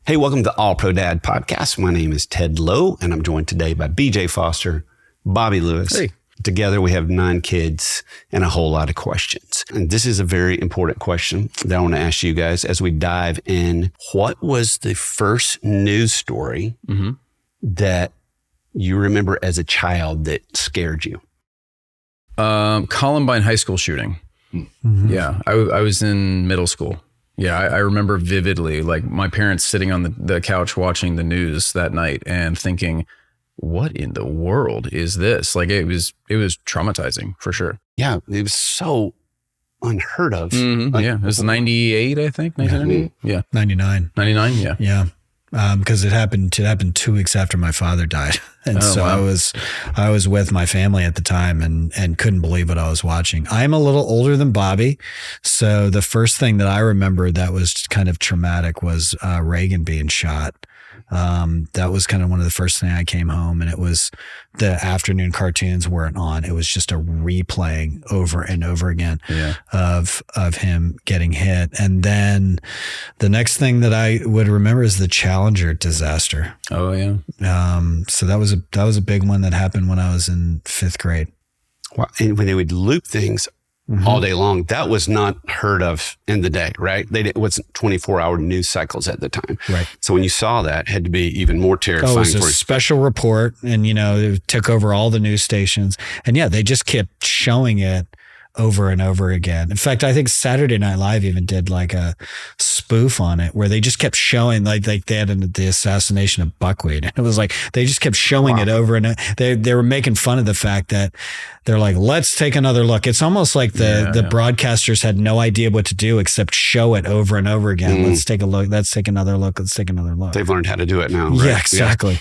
Hey, welcome to the All Pro Dad podcast. My name is Ted Lowe, and I'm joined today by BJ Foster, Bobby Lewis. Hey. Together, we have 9 kids and a whole lot of questions. And this is a very important question that I want to ask you guys as we dive in. What was the first news story that you remember as a child that scared you? Columbine high school shooting. Mm-hmm. Yeah, I was in middle school. Yeah, I remember vividly, like my parents sitting on the couch watching the news that night and thinking, what in the world is this? Like it was traumatizing for sure. Yeah, it was so unheard of. Mm-hmm. Yeah, it was 98, I think, 1998. Yeah. 99. 99, yeah. Yeah. Because it happened 2 weeks after my father died. And wow. I was with my family at the time and couldn't believe what I was watching. I'm a little older than Bobby. So the first thing that I remember that was kind of traumatic was Reagan being shot. That was kind of one of the first things I came home, and it was the afternoon cartoons weren't on. It was just a replaying over and over again of him getting hit. And then the next thing that I would remember is the Challenger disaster. Oh yeah. So that was a big one that happened when I was in 5th grade. Wow. And when they would loop things all day long, that was not heard of in the day, right? It wasn't 24-hour news cycles at the time. Right. So when you saw that, it had to be even more terrifying. It was a special report, and it took over all the news stations. And yeah, they just kept showing it over and over again. In fact, I think Saturday Night Live even did like a spoof on it where they just kept showing like they had the assassination of Buckwheat. And it was like, they just kept showing it over and they were making fun of the fact that they're like, let's take another look. It's almost like the broadcasters had no idea what to do except show it over and over again. Let's take a look. Let's take another look. Let's take another look. They've learned how to do it now. Right? Yeah, exactly.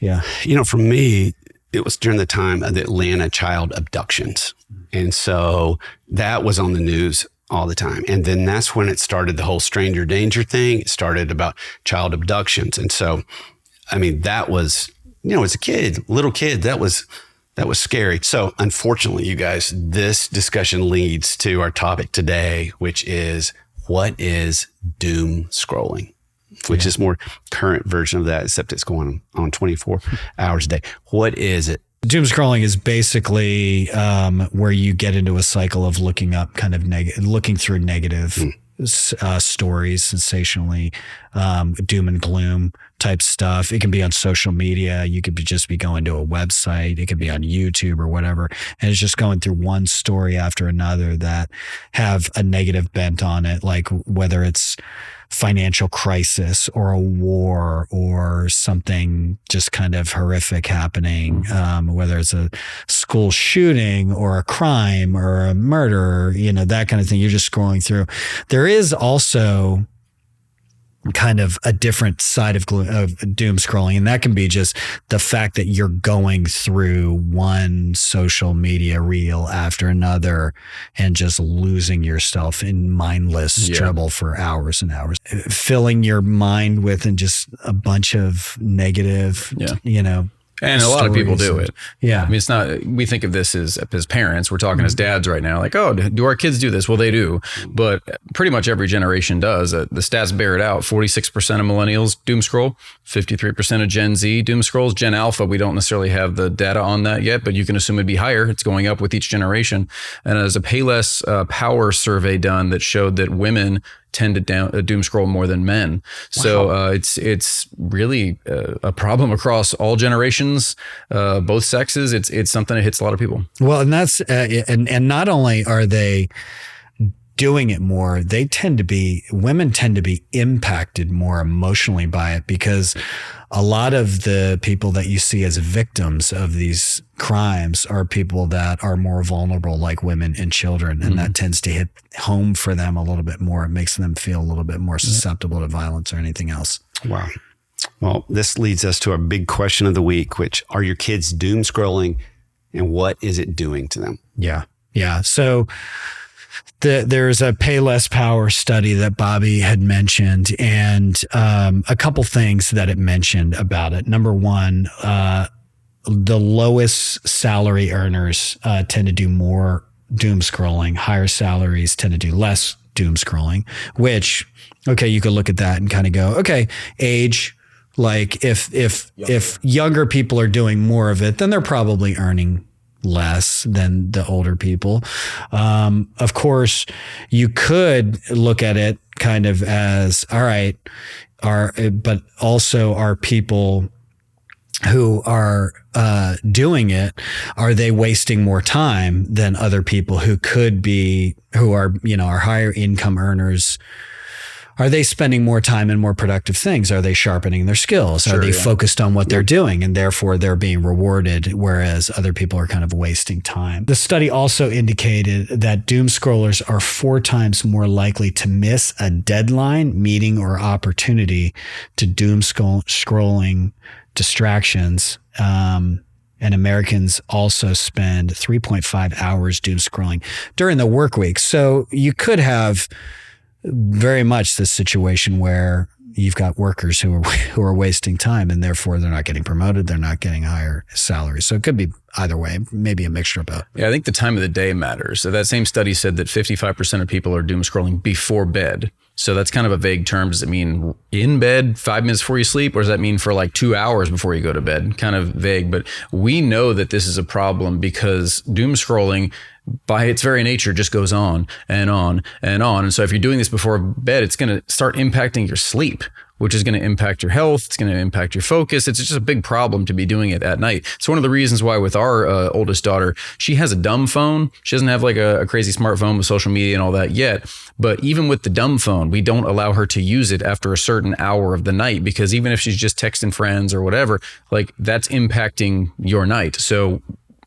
Yeah. For me, it was during the time of the Atlanta child abductions. And so that was on the news all the time. And then that's when it started, the whole stranger danger thing. It started about child abductions. And so, that was, as a little kid, that was scary. So unfortunately, you guys, this discussion leads to our topic today, which is what is doom scrolling? Which is more current version of that, except it's going on 24 hours a day. What is it? Doomscrolling is basically where you get into a cycle of looking up looking through negative stories, sensationally doom and gloom type stuff. It can be on social media. You could just be going to a website. It could be on YouTube or whatever. And it's just going through one story after another that have a negative bent on it, like whether it's financial crisis or a war or something just kind of horrific happening, whether it's a school shooting or a crime or a murder, that kind of thing. You're just scrolling through. There is also kind of a different side of doom scrolling, and that can be just the fact that you're going through one social media reel after another and just losing yourself in mindless trouble for hours and hours, filling your mind with and just a bunch of negative, And a lot of people do it. Yeah. It's not, we think of this as parents. We're talking as dads right now, like, oh, do our kids do this? Well, they do. But pretty much every generation does. The stats bear it out. 46% of millennials doom scroll, 53% of Gen Z doom scrolls. Gen Alpha, we don't necessarily have the data on that yet, but you can assume it'd be higher. It's going up with each generation. And there's a Payless Power survey done that showed that women tend to doom scroll more than men. So it's really a problem across all generations, both sexes. It's something that hits a lot of people. Well, and that's and not only are they doing it more, women tend to be impacted more emotionally by it, because a lot of the people that you see as victims of these crimes are people that are more vulnerable, like women and children. And that tends to hit home for them a little bit more. It makes them feel a little bit more susceptible to violence or anything else. Wow. Well, this leads us to our big question of the week, which are your kids doom scrolling, and what is it doing to them? Yeah. Yeah. So there's a Payless Power study that Bobby had mentioned, and a couple things that it mentioned about it. Number one, the lowest salary earners tend to do more doom scrolling. Higher salaries tend to do less doom scrolling, which, okay, you could look at that and kind of go, okay, age, like if younger people are doing more of it, then they're probably earning less than the older people. Of course, you could look at it kind of as, all right, but also are people who are doing it, are they wasting more time than other people who are, are higher income earners? Are they spending more time in more productive things? Are they sharpening their skills? Sure, are they focused on what they're doing and therefore they're being rewarded, whereas other people are kind of wasting time? The study also indicated that doom scrollers are 4 times more likely to miss a deadline, meeting, or opportunity to doom scrolling distractions. And Americans also spend 3.5 hours doom scrolling during the work week. So you could have very much this situation where you've got workers who are wasting time and therefore they're not getting promoted, they're not getting higher salaries. So it could be either way, maybe a mixture of both. Yeah, I think the time of the day matters. So that same study said that 55% of people are doom scrolling before bed. So that's kind of a vague term. Does it mean in bed 5 minutes before you sleep, or does that mean for like 2 hours before you go to bed? Kind of vague, but we know that this is a problem because doom scrolling by its very nature just goes on and on and on. And so if you're doing this before bed, it's going to start impacting your sleep, which is going to impact your health. It's going to impact your focus. It's just a big problem to be doing it at night. It's one of the reasons why with our oldest daughter, she has a dumb phone. She doesn't have like a crazy smartphone with social media and all that yet. But even with the dumb phone, we don't allow her to use it after a certain hour of the night, because even if she's just texting friends or whatever, like that's impacting your night. So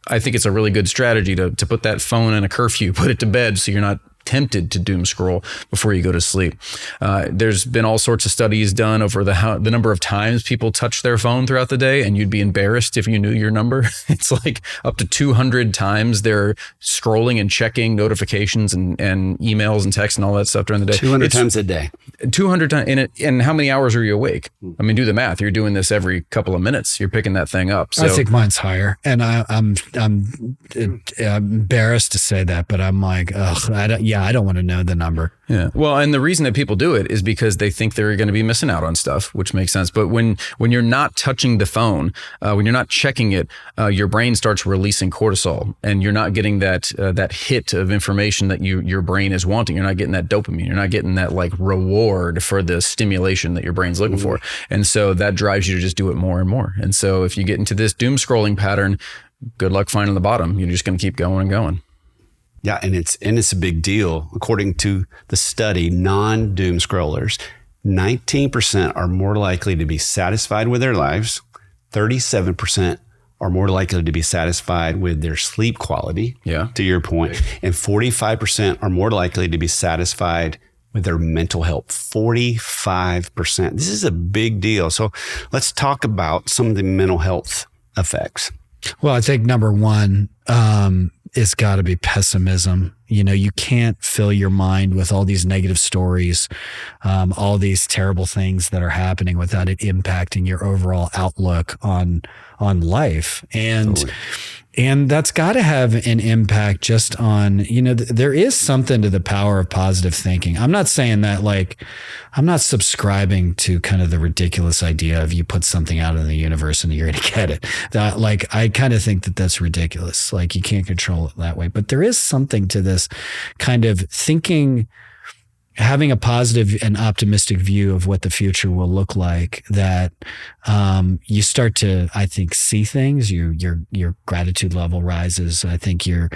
I think it's a really good strategy to put that phone in a curfew, put it to bed so you're not tempted to doom scroll before you go to sleep. There's been all sorts of studies done over the number of times people touch their phone throughout the day, and you'd be embarrassed if you knew your number. It's like up to 200 times they're scrolling and checking notifications and emails and texts and all that stuff during the day. 200 times a day. 200 times. And how many hours are you awake? I mean, do the math. You're doing this every couple of minutes. You're picking that thing up. So I think mine's higher, and I'm embarrassed to say that, but I'm like, ugh, I don't want to know the number. Yeah. Well, and the reason that people do it is because they think they're going to be missing out on stuff, which makes sense. But when you're not touching the phone, when you're not checking it, your brain starts releasing cortisol, and you're not getting that hit of information that your brain is wanting. You're not getting that dopamine. You're not getting that like reward for the stimulation that your brain's looking for. And so that drives you to just do it more and more. And so if you get into this doom scrolling pattern, good luck finding the bottom. You're just going to keep going and going. Yeah, and it's a big deal. According to the study, non-doom scrollers, 19% are more likely to be satisfied with their lives. 37% are more likely to be satisfied with their sleep quality, to your point. And 45% are more likely to be satisfied with their mental health. 45%. This is a big deal. So let's talk about some of the mental health effects. Well, I think number one, it's got to be pessimism. You can't fill your mind with all these negative stories, all these terrible things that are happening without it impacting your overall outlook on life. And that's got to have an impact just on, there is something to the power of positive thinking. I'm not saying that I'm not subscribing to kind of the ridiculous idea of you put something out in the universe and you're going to get it. I kind of think that that's ridiculous. Like you can't control it that way, but there is something to this kind of thinking, having a positive and optimistic view of what the future will look like, that you start to, I think, see things. Your gratitude level rises. I think you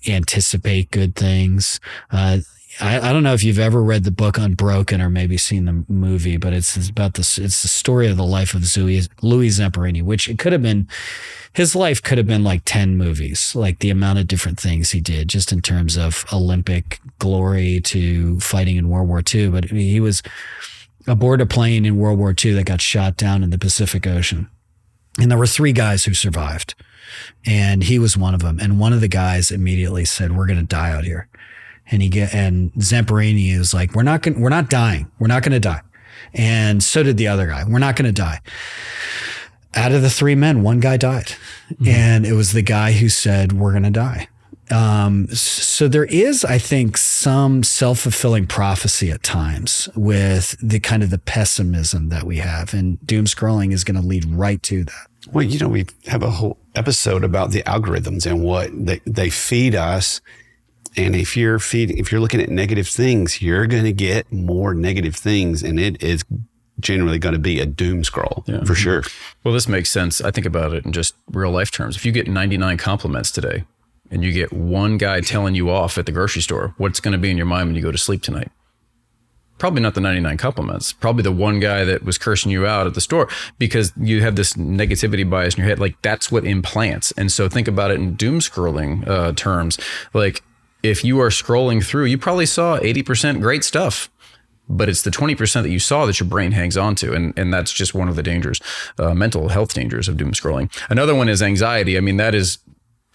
anticipate good things. I don't know if you've ever read the book Unbroken or maybe seen the movie, but it's about this. It's the story of the life of Louis Zamperini, which his life could have been like 10 movies, like the amount of different things he did just in terms of Olympic glory to fighting in World War II. But he was aboard a plane in World War II that got shot down in the Pacific Ocean. And there were 3 guys who survived, and he was one of them. And one of the guys immediately said, "We're going to die out here." And Zamperini was like, we're not dying. We're not going to die. And so did the other guy. We're not going to die. Out of the 3 men, 1 guy died. Mm-hmm. And it was the guy who said, we're going to die. So there is, I think, some self-fulfilling prophecy at times with the kind of the pessimism that we have, and doom scrolling is going to lead right to that. Well, we have a whole episode about the algorithms and what they feed us. And if you're looking at negative things, you're going to get more negative things, and it is generally going to be a doom scroll for sure. Well, this makes sense. I think about it in just real life terms. If you get 99 compliments today and you get one guy telling you off at the grocery store, what's going to be in your mind when you go to sleep tonight? Probably not the 99 compliments, probably the one guy that was cursing you out at the store, because you have this negativity bias in your head. Like, that's what implants. And so think about it in doom scrolling terms. Like, if you are scrolling through, you probably saw 80% great stuff, but it's the 20% that you saw that your brain hangs on to. And that's just one of the dangers, mental health dangers of doom scrolling. Another one is anxiety. I mean, that is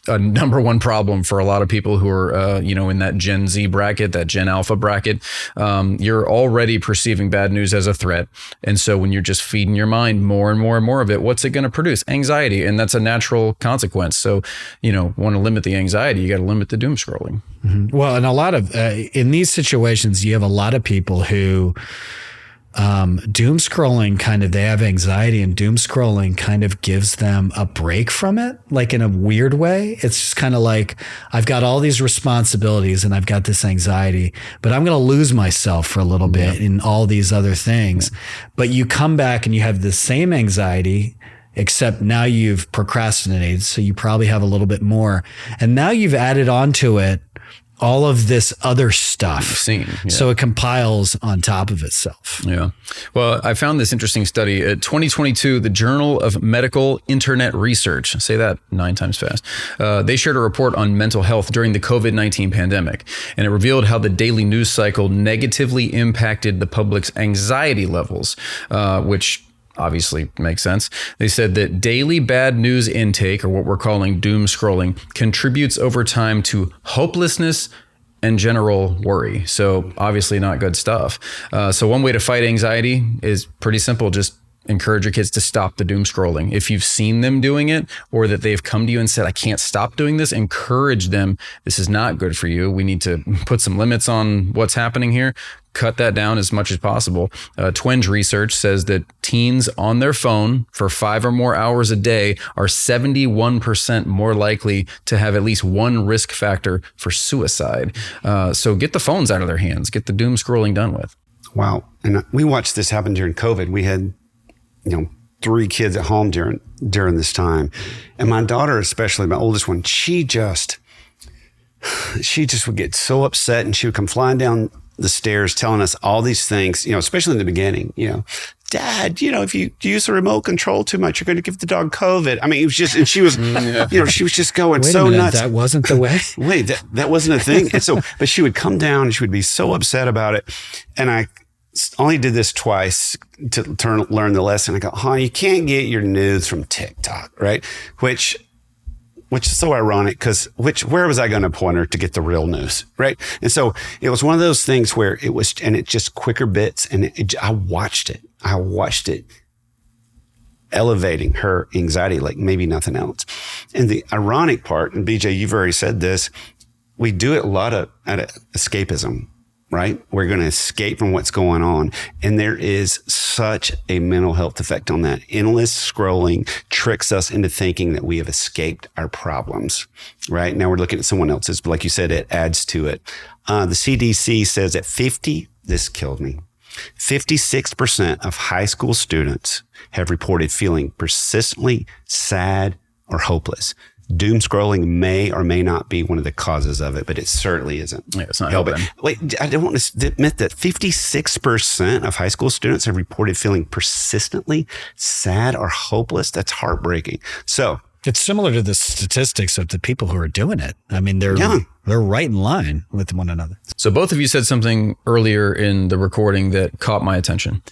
a number one problem for a lot of people who are, in that Gen Z bracket, that Gen Alpha bracket. You're already perceiving bad news as a threat. And so when you're just feeding your mind more and more and more of it, what's it going to produce? Anxiety. And that's a natural consequence. So, want to limit the anxiety, you got to limit the doom scrolling. Mm-hmm. Well, and a lot of, in these situations, you have a lot of people who, doom scrolling they have anxiety, and doom scrolling kind of gives them a break from it, like in a weird way. It's just kind of like, I've got all these responsibilities and I've got this anxiety, but I'm going to lose myself for a little bit in all these other things. Yeah. But you come back and you have the same anxiety, except now you've procrastinated. So you probably have a little bit more. And now you've added onto it all of this other stuff. So it compiles on top of itself. Yeah. Well, I found this interesting study at 2022, the Journal of Medical Internet Research. Say that 9 times fast. They shared a report on mental health during the COVID-19 pandemic, and it revealed how the daily news cycle negatively impacted the public's anxiety levels, which obviously makes sense. They said that daily bad news intake, or what we're calling doom scrolling, contributes over time to hopelessness and general worry. So obviously not good stuff. So one way to fight anxiety is pretty simple. Just encourage your kids to stop the doom scrolling. If you've seen them doing it, or that they've come to you and said, I can't stop doing this, encourage them. This is not good for you. We need to put some limits on what's happening here. Cut that down as much as possible. Twenge research says that teens on their phone for 5 or more hours a day are 71% more likely to have at least one risk factor for suicide. So get the phones out of their hands. Get the doom scrolling done with. Wow. And we watched this happen during COVID. We had 3 kids at home during this time. And my daughter, especially my oldest one, she just would get so upset, and she would come flying down the stairs telling us all these things, especially in the beginning, Dad, if you use the remote control too much, you're going to give the dog COVID. I mean, it was just, and she was, she was just going so nuts. That wasn't the way. Wait, that wasn't a thing. And so, but she would come down and she would be so upset about it. And I only did this twice to learn the lesson. I go, you can't get your news from TikTok, right? Which is so ironic, because where was I going to point her to get the real news, right? And so it was one of those things where it just quicker bits, and I watched it elevating her anxiety like maybe nothing else. And the ironic part, and BJ, you've already said this, we do it a lot out of escapism, right? We're going to escape from what's going on. And there is such a mental health effect on that. Endless scrolling tricks us into thinking that we have escaped our problems, right? Now we're looking at someone else's, but like you said, it adds to it. The CDC says that this killed me. 56% of high school students have reported feeling persistently sad or hopeless. Doom scrolling may or may not be one of the causes of it, but it certainly isn't. Yeah, it's not helping. Wait, I don't want to admit that 56% of high school students have reported feeling persistently sad or hopeless. That's heartbreaking. So it's similar to the statistics of the people who are doing it. I mean, they're right in line with one another. So both of you said something earlier in the recording that caught my attention.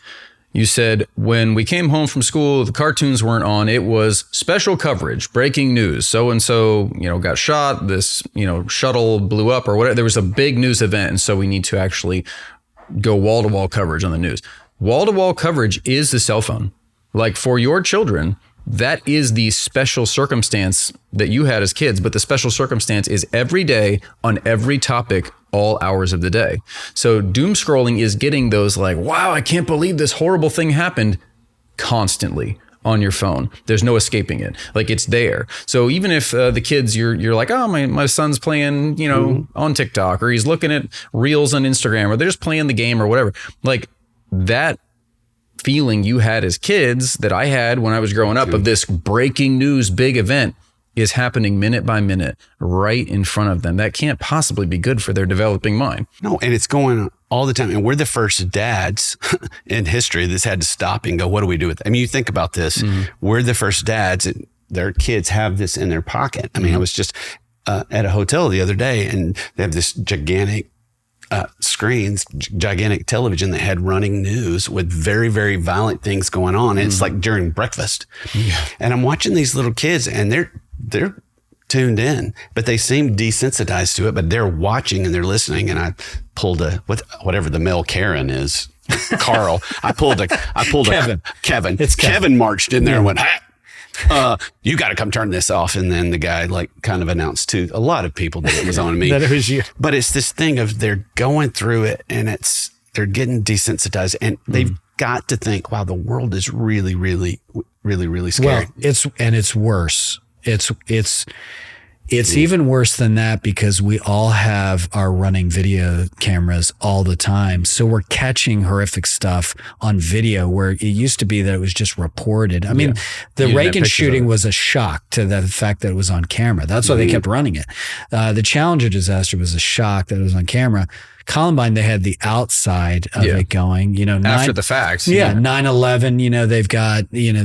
You said, when we came home from school, the cartoons weren't on. It was special coverage, breaking news. So-and-so, got shot. This, shuttle blew up or whatever. There was a big news event. And so we need to actually go wall-to-wall coverage on the news. Wall-to-wall coverage is the cell phone. Like, for your children, that is the special circumstance that you had as kids, but the special circumstance is every day on every topic, all hours of the day. So doom scrolling is getting those like, wow, I can't believe this horrible thing happened constantly on your phone. There's no escaping it. Like it's there. So even if the kids, you're like, oh, my son's playing, you know, on TikTok, or he's looking at reels on Instagram, or they're just playing the game or whatever, like that feeling you had as kids that I had when I was growing up of this breaking news big event is happening minute by minute right in front of them. That can't possibly be good for their developing mind. No, and it's going on all the time. And we're the first dads in history that's had to stop and go, what do we do with it? I mean, you think about this. We're the first dads and their kids have this in their pocket. I mean, I was just at a hotel the other day and they have this gigantic screens, gigantic television that had running news with very, very violent things going on. And it's like during breakfast. And I'm watching these little kids and they're tuned in, but they seem desensitized to it, but they're watching and they're listening. And I pulled whatever the male Karen is, Carl. I pulled Kevin. It's Kevin marched in there and went, you got to come turn this off. And then the guy like kind of announced to a lot of people that it was on me. That it was you. But it's this thing of they're going through it and they're getting desensitized and they've got to think, wow, the world is really, really, really, really scary. Well, it's worse. It's even worse than that because we all have our running video cameras all the time. So we're catching horrific stuff on video where it used to be that it was just reported. I mean, the Reagan shooting was a shock to the fact that it was on camera. That's why they kept running it. The Challenger disaster was a shock that it was on camera. Columbine, they had the outside of it going, after the facts. 9/11,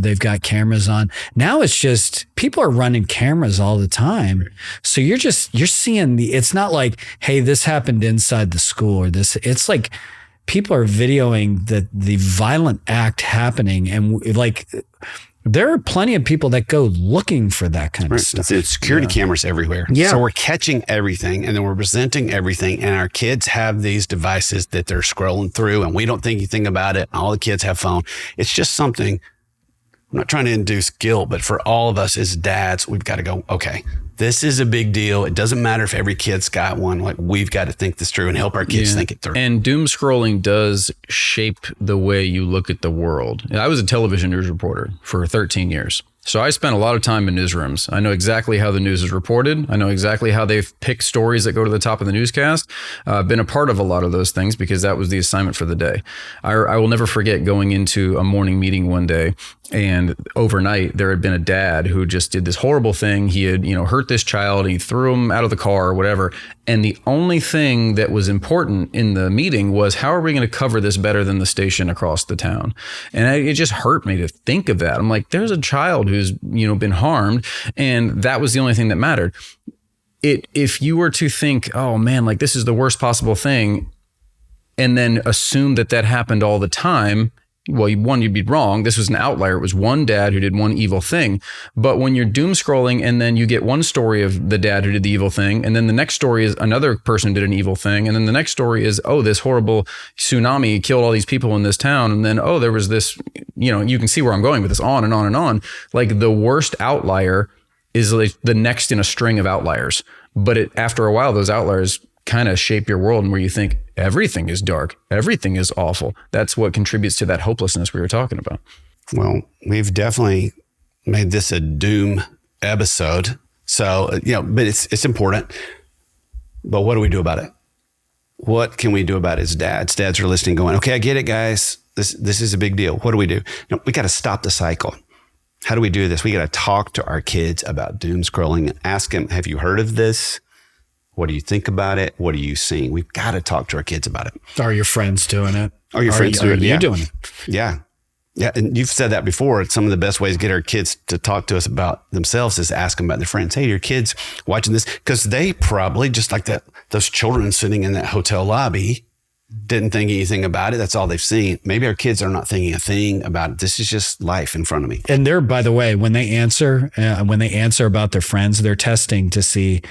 they've got cameras on. Now it's just people are running cameras all the time. So you're seeing it's not like, hey, this happened inside the school or this. It's like people are videoing the violent act happening. And like, there are plenty of people that go looking for that kind of stuff. It's security cameras everywhere. Yeah. So we're catching everything and then we're presenting everything. And our kids have these devices that they're scrolling through and we don't think anything about it. All the kids have phone. It's just something, I'm not trying to induce guilt, but for all of us as dads, we've got to go, okay, this is a big deal. It doesn't matter if every kid's got one. Like we've got to think this through and help our kids think it through. And doom scrolling does shape the way you look at the world. I was a television news reporter for 13 years. So I spent a lot of time in newsrooms. I know exactly how the news is reported. I know exactly how they've picked stories that go to the top of the newscast. I've been a part of a lot of those things because that was the assignment for the day. I will never forget going into a morning meeting one day, and overnight there had been a dad who just did this horrible thing. He had, hurt this child. He threw him out of the car or whatever. And the only thing that was important in the meeting was, how are we going to cover this better than the station across the town? And it just hurt me to think of that. I'm like, there's a child who's, been harmed. And that was the only thing that mattered. If you were to think, oh man, like this is the worst possible thing, and then assume that happened all the time, well, one, you'd be wrong. This was an outlier. It was one dad who did one evil thing. But when you're doom scrolling and then you get one story of the dad who did the evil thing, and then the next story is another person did an evil thing, and then the next story is, oh, this horrible tsunami killed all these people in this town, and then, oh, there was this, you can see where I'm going with this, on and on and on. Like the worst outlier is like the next in a string of outliers. But after a while, those outliers kind of shape your world, and where you think everything is dark, everything is awful. That's what contributes to that hopelessness we were talking about. Well, we've definitely made this a doom episode. So, but it's important. But what do we do about it? What can we do about it as dads? Dads are listening going, okay, I get it, guys. This is a big deal. What do we do? We got to stop the cycle. How do we do this? We got to talk to our kids about doom scrolling and ask them, have you heard of this? What do you think about it? What are you seeing? We've got to talk to our kids about it. Are your friends doing it? Are your friends doing it? Are you doing it? Yeah. Yeah. And you've said that before. Some of the best ways to get our kids to talk to us about themselves is ask them about their friends. Hey, your kids watching this? Because they probably, just like those children sitting in that hotel lobby, didn't think anything about it. That's all they've seen. Maybe our kids are not thinking a thing about it. This is just life in front of me. And they're, by the way, when they answer about their friends, they're testing to see,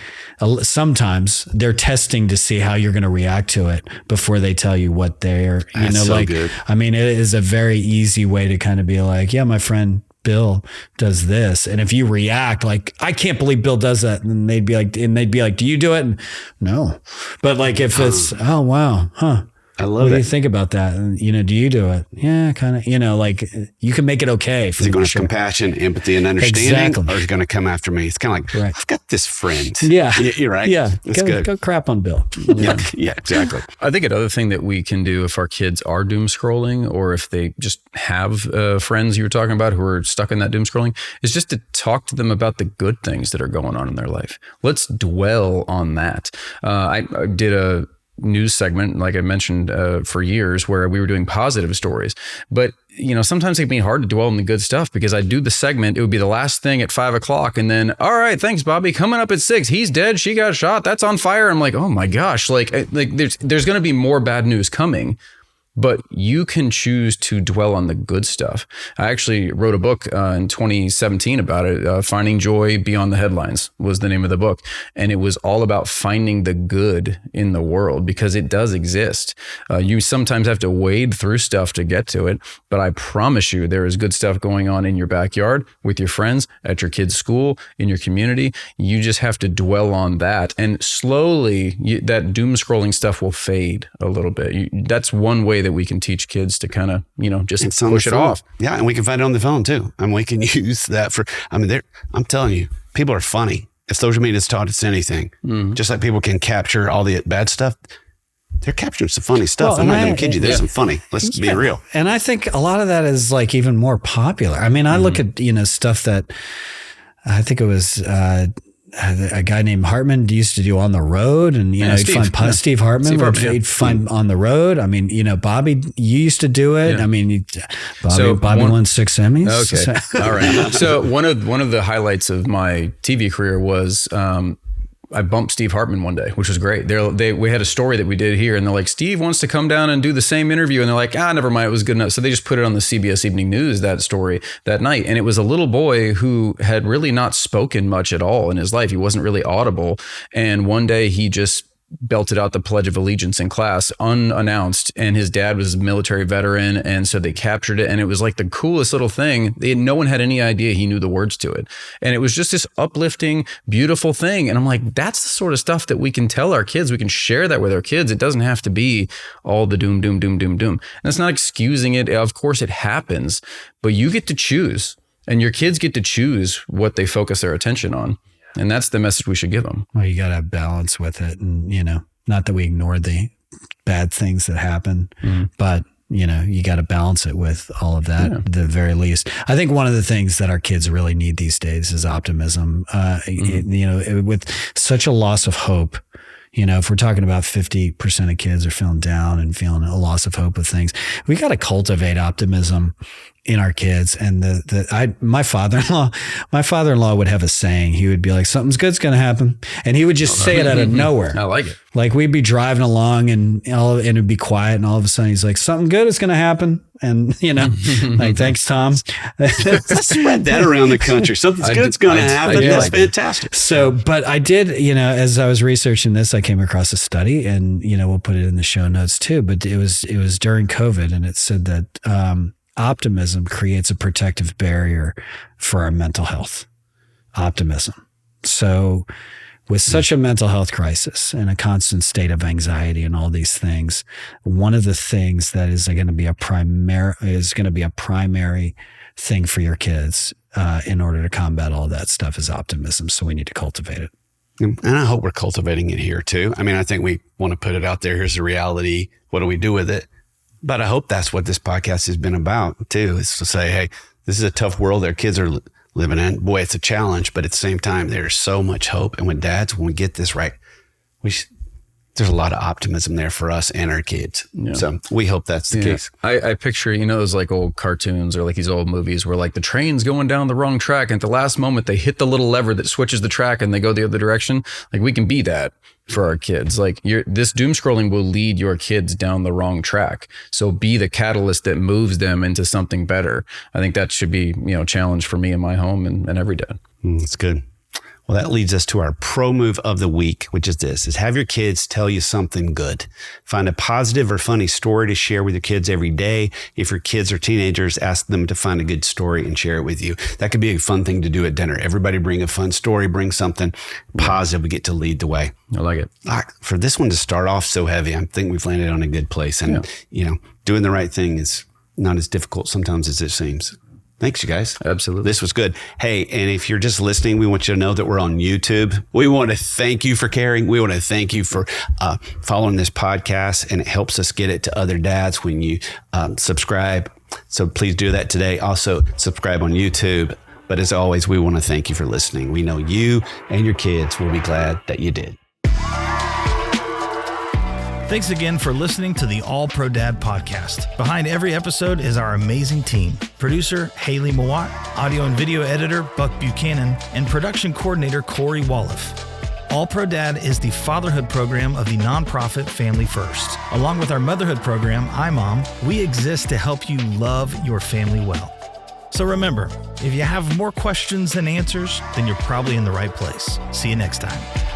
sometimes they're testing to see how you're going to react to it before they tell you what they're, That's so good. I mean, it is a very easy way to kind of be like, yeah, my friend Bill does this. And if you react like, I can't believe Bill does that. And they'd be like, do you do it? And, no. But like if it's, oh, wow. Huh. I love what do it. you think about that? And, do you do it? Yeah, kind of, like you can make it okay. Is it going to have compassion, empathy, and understanding? Exactly. Or is it going to come after me? It's kind of like, I've got this friend. Yeah. You're right. Yeah. That's good. Go crap on Bill. Yeah, exactly. I think another thing that we can do if our kids are doom scrolling, or if they just have friends you were talking about who are stuck in that doom scrolling, is just to talk to them about the good things that are going on in their life. Let's dwell on that. I did a news segment, like I mentioned, for years, where we were doing positive stories. But, sometimes it can be hard to dwell on the good stuff, because I do the segment. It would be the last thing at 5:00. And then, all right, thanks, Bobby. Coming up at 6, he's dead. She got shot. That's on fire. I'm like, oh my gosh. Like there's going to be more bad news coming. But you can choose to dwell on the good stuff. I actually wrote a book in 2017 about it. Finding Joy Beyond the Headlines was the name of the book. And it was all about finding the good in the world, because it does exist. You sometimes have to wade through stuff to get to it. But I promise you, there is good stuff going on in your backyard, with your friends, at your kids' school, in your community. You just have to dwell on that. And slowly, that doom scrolling stuff will fade a little bit. That's one way that we can teach kids to kind of, just push it off. Yeah. And we can find it on the phone too. We can use that for, I'm telling you, people are funny. If social media has taught us anything, just like people can capture all the bad stuff, they're capturing some funny stuff. I'm not going to kid you. There's some funny. Let's be real. And I think a lot of that is like even more popular. I look at, stuff that I think it was, a guy named Hartman used to do On the Road, and he'd find Steve Hartman. He'd find On the Road. Bobby, you used to do it. Yeah. Bobby won 6 Emmys. Okay, all right. So one of the highlights of my TV career was I bumped Steve Hartman one day, which was great. We had a story that we did here, and they're like, Steve wants to come down and do the same interview. And they're like, never mind, it was good enough. So they just put it on the CBS Evening News, that story, that night. And it was a little boy who had really not spoken much at all in his life. He wasn't really audible. And one day he just belted out the Pledge of Allegiance in class unannounced, and his dad was a military veteran, and so they captured it, and it was like the coolest little thing. No one had any idea he knew the words to it, and it was just this uplifting, beautiful thing. And I'm like, that's the sort of stuff that we can tell our kids. We can share that with our kids. It doesn't have to be all the doom, doom, doom, doom, doom. And that's not excusing it. Of course it happens, but you get to choose, and your kids get to choose what they focus their attention on. And that's the message we should give them. Well, you got to have balance with it. And, not that we ignore the bad things that happen, but, you got to balance it with all of that at the very least. I think one of the things that our kids really need these days is optimism. With such a loss of hope, if we're talking about 50% of kids are feeling down and feeling a loss of hope with things, we got to cultivate optimism in our kids. And my father-in-law would have a saying. He would be like, something's good's going to happen. And he would just say it out of nowhere. I like it. Like we'd be driving along and it'd be quiet. And all of a sudden he's like, something good is going to happen. And, like, thanks, Tom. Spread that around the country. Something's good's going to happen. That's fantastic. So, but I did, as I was researching this, I came across a study, and, we'll put it in the show notes too, but it was during COVID, and it said that, optimism creates a protective barrier for our mental health. Optimism. So with such a mental health crisis and a constant state of anxiety and all these things, one of the things that is going to be a primary thing for your kids in order to combat all that stuff is optimism. So we need to cultivate it. And I hope we're cultivating it here too. I think we want to put it out there. Here's the reality. What do we do with it? But I hope that's what this podcast has been about too, is to say, hey, this is a tough world their kids are living in. Boy, it's a challenge, but at the same time, there's so much hope. And when we get this right, there's a lot of optimism there for us and our kids. Yeah. So we hope that's the case. I picture, those like old cartoons or like these old movies where like the train's going down the wrong track, and at the last moment they hit the little lever that switches the track and they go the other direction. Like we can be that for our kids. Like this doom scrolling will lead your kids down the wrong track. So be the catalyst that moves them into something better. I think that should be, a challenge for me in my home and every dad. That's good. Well, that leads us to our pro move of the week, which is this, is have your kids tell you something good. Find a positive or funny story to share with your kids every day. If your kids are teenagers, ask them to find a good story and share it with you. That could be a fun thing to do at dinner. Everybody bring a fun story, bring something positive. We get to lead the way. I like it. For this one to start off so heavy, I think we've landed on a good place. And, doing the right thing is not as difficult sometimes as it seems. Thanks, you guys. Absolutely. This was good. Hey, and if you're just listening, we want you to know that we're on YouTube. We want to thank you for caring. We want to thank you for following this podcast, and it helps us get it to other dads when you subscribe. So please do that today. Also, subscribe on YouTube. But as always, we want to thank you for listening. We know you and your kids will be glad that you did. Thanks again for listening to the All Pro Dad podcast. Behind every episode is our amazing team. Producer, Haley Mawat, audio and video editor, Buck Buchanan, and production coordinator, Corey Walliff. All Pro Dad is the fatherhood program of the nonprofit Family First. Along with our motherhood program, iMom, we exist to help you love your family well. So remember, if you have more questions than answers, then you're probably in the right place. See you next time.